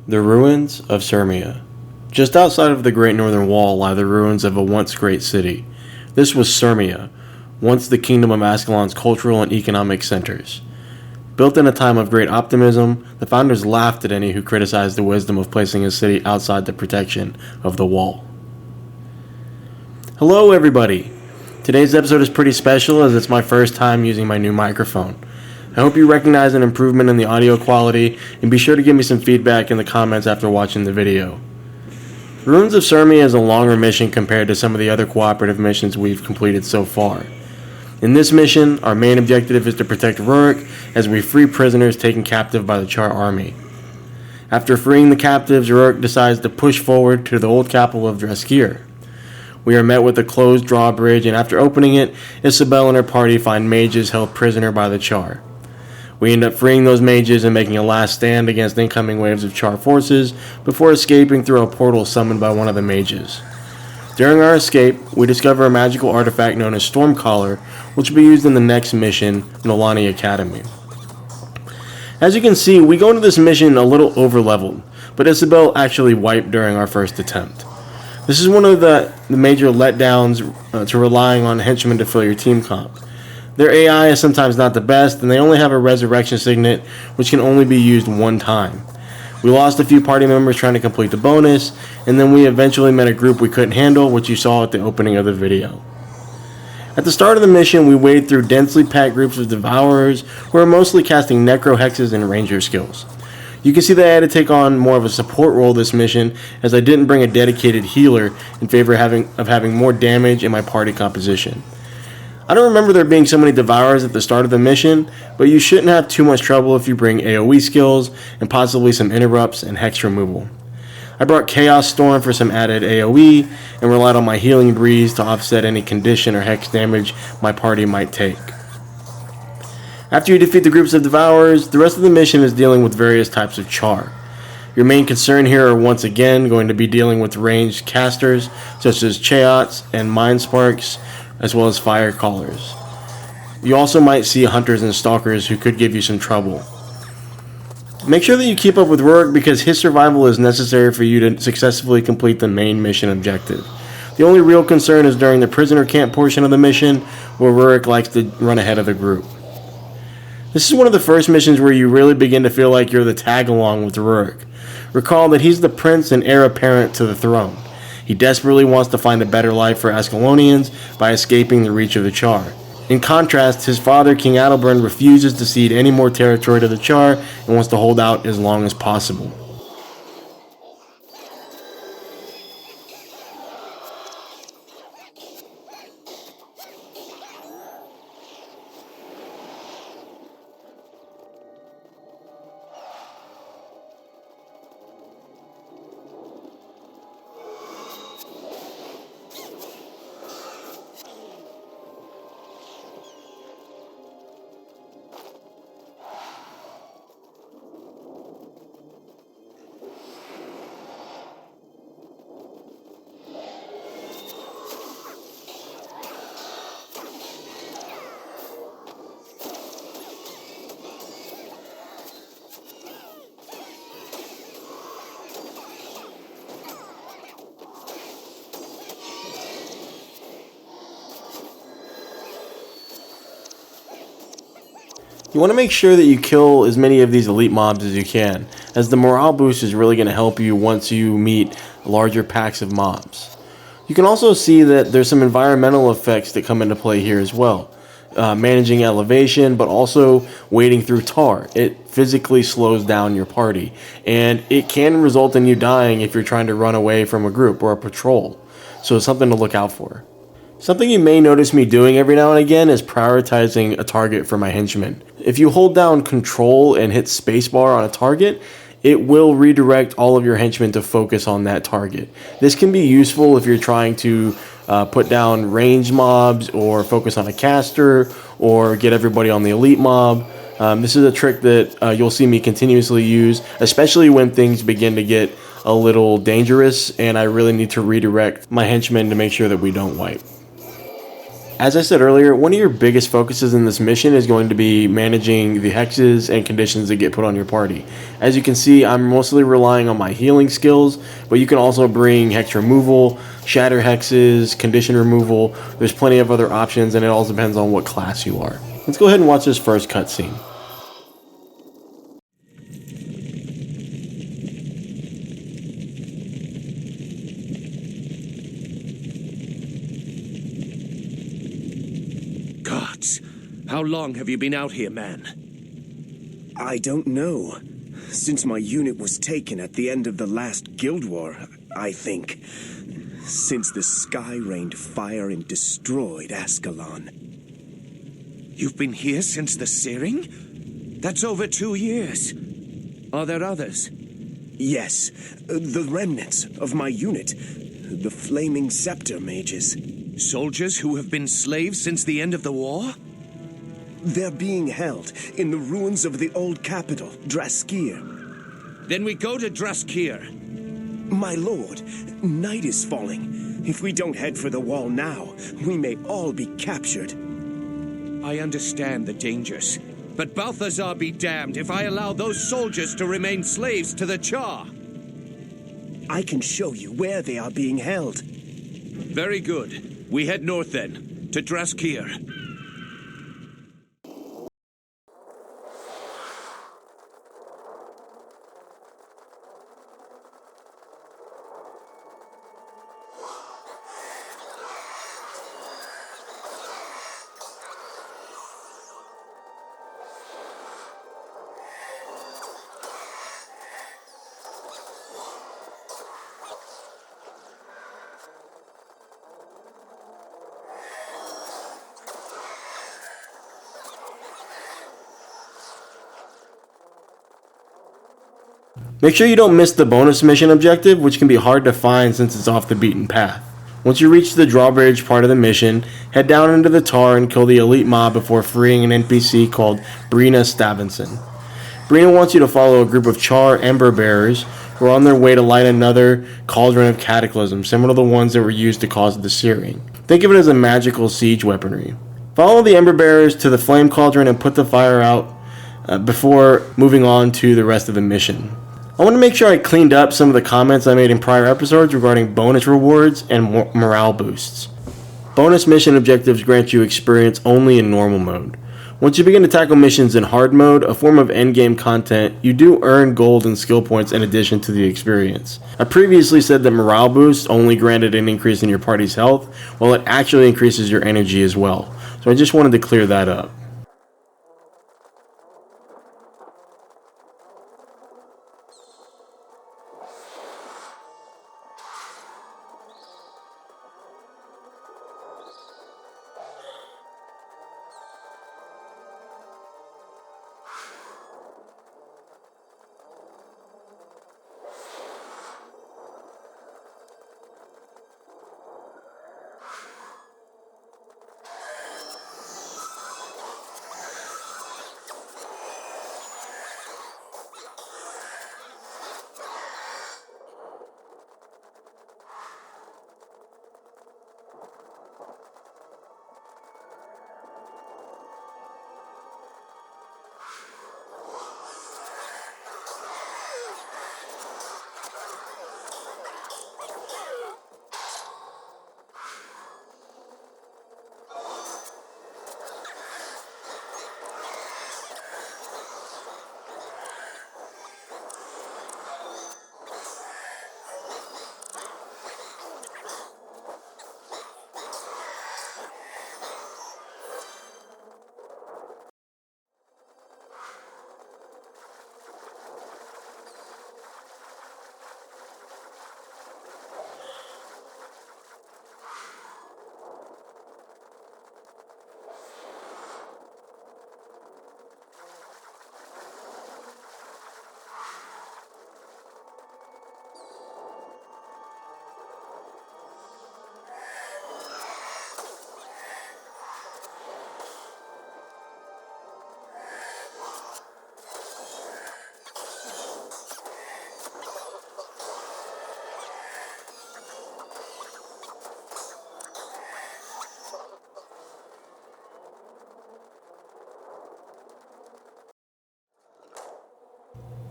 The ruins of Surmia. Just outside of the Great Northern Wall lie the ruins of a once great city. This was Surmia, once the kingdom of Ascalon's cultural and economic centers. Built in a time of great optimism, the founders laughed at any who criticized the wisdom of placing a city outside the protection of the wall. Hello everybody! Today's episode is pretty special as it's my first time using my new microphone. I hope you recognize an improvement in the audio quality, and be sure to give me some feedback in the comments after watching the video. Ruins of Surmia is a longer mission compared to some of the other cooperative missions we've completed so far. In this mission, our main objective is to protect Rurik as we free prisoners taken captive by the Char army. After freeing the captives, Rurik decides to push forward to the old capital of Draskir. We are met with a closed drawbridge, and after opening it, Isobel and her party find mages held prisoner by the Char. We end up freeing those mages and making a last stand against incoming waves of Char forces before escaping through a portal summoned by one of the mages. During our escape, we discover a magical artifact known as Stormcaller, which will be used in the next mission, Nolani Academy. As you can see, we go into this mission a little overleveled, but Isobel actually wiped during our first attempt. This is one of the major letdowns to relying on henchmen to fill your team comp. Their AI is sometimes not the best, and they only have a resurrection signet, which can only be used one time. We lost a few party members trying to complete the bonus, and then we eventually met a group we couldn't handle, which you saw at the opening of the video. At the start of the mission, we wade through densely packed groups of devourers who are mostly casting necro hexes and ranger skills. You can see that I had to take on more of a support role this mission, as I didn't bring a dedicated healer in favor of having more damage in my party composition. I don't remember there being so many devourers at the start of the mission, but you shouldn't have too much trouble if you bring AoE skills and possibly some interrupts and hex removal. I brought Chaos Storm for some added AoE and relied on my Healing Breeze to offset any condition or hex damage my party might take. After you defeat the groups of devourers, the rest of the mission is dealing with various types of Char. Your main concern here are once again going to be dealing with ranged casters such as Chaots and Mind Sparks, as well as fire callers. You also might see hunters and stalkers who could give you some trouble. Make sure that you keep up with Rurik because his survival is necessary for you to successfully complete the main mission objective. The only real concern is during the prisoner camp portion of the mission, where Rurik likes to run ahead of the group. This is one of the first missions where you really begin to feel like you're the tag-along with Rurik. Recall that he's the prince and heir apparent to the throne. He desperately wants to find a better life for Ascalonians by escaping the reach of the Char. In contrast, his father, King Adalbern, refuses to cede any more territory to the Char and wants to hold out as long as possible. You want to make sure that you kill as many of these elite mobs as you can, as the morale boost is really going to help you once you meet larger packs of mobs. You can also see that there's some environmental effects that come into play here as well. Managing elevation, but also wading through tar. It physically slows down your party, and it can result in you dying if you're trying to run away from a group or a patrol, so it's something to look out for. Something you may notice me doing every now and again is prioritizing a target for my henchmen. If you hold down Control and hit spacebar on a target, it will redirect all of your henchmen to focus on that target. This can be useful if you're trying to put down range mobs or focus on a caster or get everybody on the elite mob. This is a trick that you'll see me continuously use, especially when things begin to get a little dangerous and I really need to redirect my henchmen to make sure that we don't wipe. As I said earlier, one of your biggest focuses in this mission is going to be managing the hexes and conditions that get put on your party. As you can see, I'm mostly relying on my healing skills, but you can also bring hex removal, shatter hexes, condition removal. There's plenty of other options, and it all depends on what class you are. Let's go ahead and watch this first cutscene. Gods, how long have you been out here, man? I don't know. Since my unit was taken at the end of the last Guild War, I think. Since the sky rained fire and destroyed Ascalon. You've been here since the searing? That's over 2 years. Are there others? Yes, the remnants of my unit. The Flaming Scepter mages. Soldiers who have been slaves since the end of the war? They're being held in the ruins of the old capital, Draskir. Then we go to Draskir. My lord, night is falling. If we don't head for the wall now, we may all be captured. I understand the dangers, but Balthazar be damned if I allow those soldiers to remain slaves to the Char. I can show you where they are being held. Very good. We head north then, to Draskir. Make sure you don't miss the bonus mission objective, which can be hard to find since it's off the beaten path. Once you reach the drawbridge part of the mission, head down into the tar and kill the elite mob before freeing an NPC called Brina Stavinson. Brina wants you to follow a group of Char Ember Bearers who are on their way to light another cauldron of cataclysm, similar to the ones that were used to cause the searing. Think of it as a magical siege weaponry. Follow the Ember Bearers to the flame cauldron and put the fire out before moving on to the rest of the mission. I want to make sure I cleaned up some of the comments I made in prior episodes regarding bonus rewards and morale boosts. Bonus mission objectives grant you experience only in normal mode. Once you begin to tackle missions in hard mode, a form of endgame content, you do earn gold and skill points in addition to the experience. I previously said that morale boosts only granted an increase in your party's health, while it actually increases your energy as well. So I just wanted to clear that up.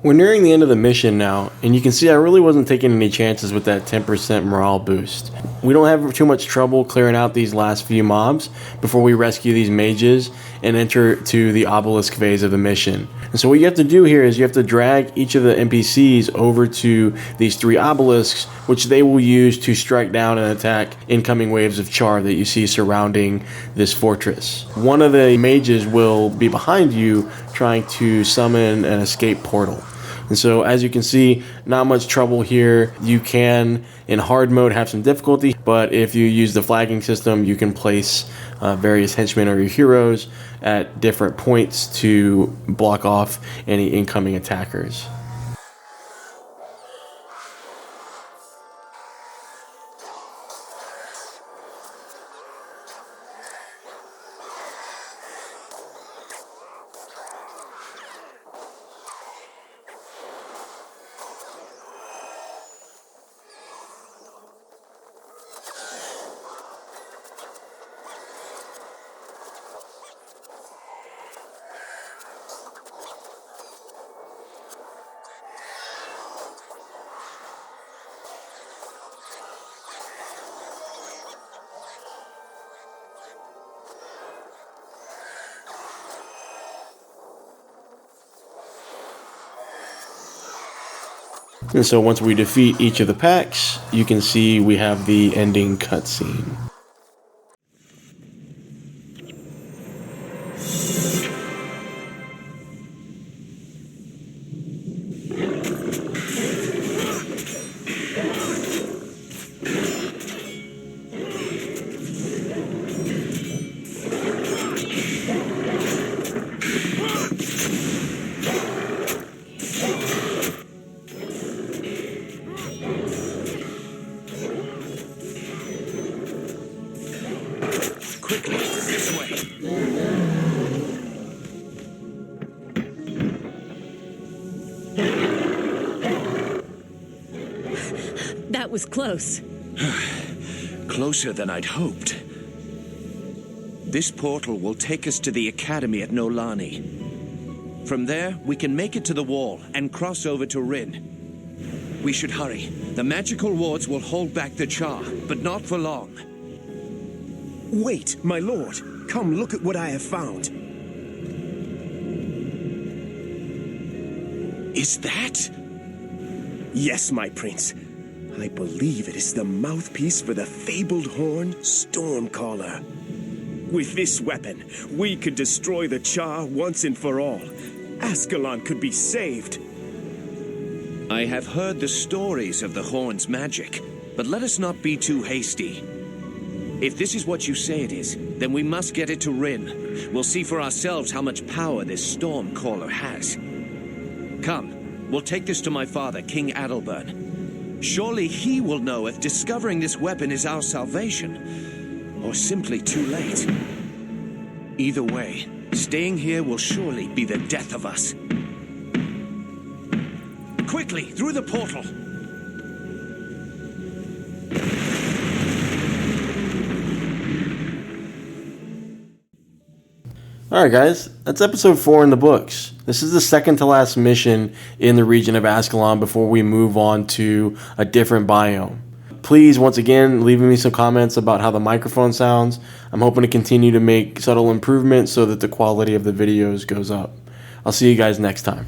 We're nearing the end of the mission now, and you can see I really wasn't taking any chances with that 10% morale boost. We don't have too much trouble clearing out these last few mobs before we rescue these mages and enter to the obelisk phase of the mission. And so what you have to do here is you have to drag each of the NPCs over to these 3 obelisks, which they will use to strike down and attack incoming waves of char that you see surrounding this fortress. One of the mages will be behind you trying to summon an escape portal. And so as you can see, not much trouble here. You can, in hard mode, have some difficulty, but if you use the flagging system, you can place various henchmen or your heroes at different points to block off any incoming attackers. And so once we defeat each of the packs, you can see we have the ending cutscene. Quickly, this way. That was close. Closer than I'd hoped. This portal will take us to the academy at Nolani. From there, we can make it to the wall and cross over to Rin. We should hurry. The magical wards will hold back the Char, but not for long. Wait, my lord. Come look at what I have found. Is that? Yes, my prince. I believe it is the mouthpiece for the fabled horn, Stormcaller. With this weapon, we could destroy the Char once and for all. Ascalon could be saved. I have heard the stories of the horn's magic, but let us not be too hasty. If this is what you say it is, then we must get it to Rin. We'll see for ourselves how much power this Stormcaller has. Come, we'll take this to my father, King Adalbern. Surely he will know if discovering this weapon is our salvation, or simply too late. Either way, staying here will surely be the death of us. Quickly, through the portal! Alright guys, that's episode 4 in the books. This is the second to last mission in the region of Ascalon before we move on to a different biome. Please, once again, leave me some comments about how the microphone sounds. I'm hoping to continue to make subtle improvements so that the quality of the videos goes up. I'll see you guys next time.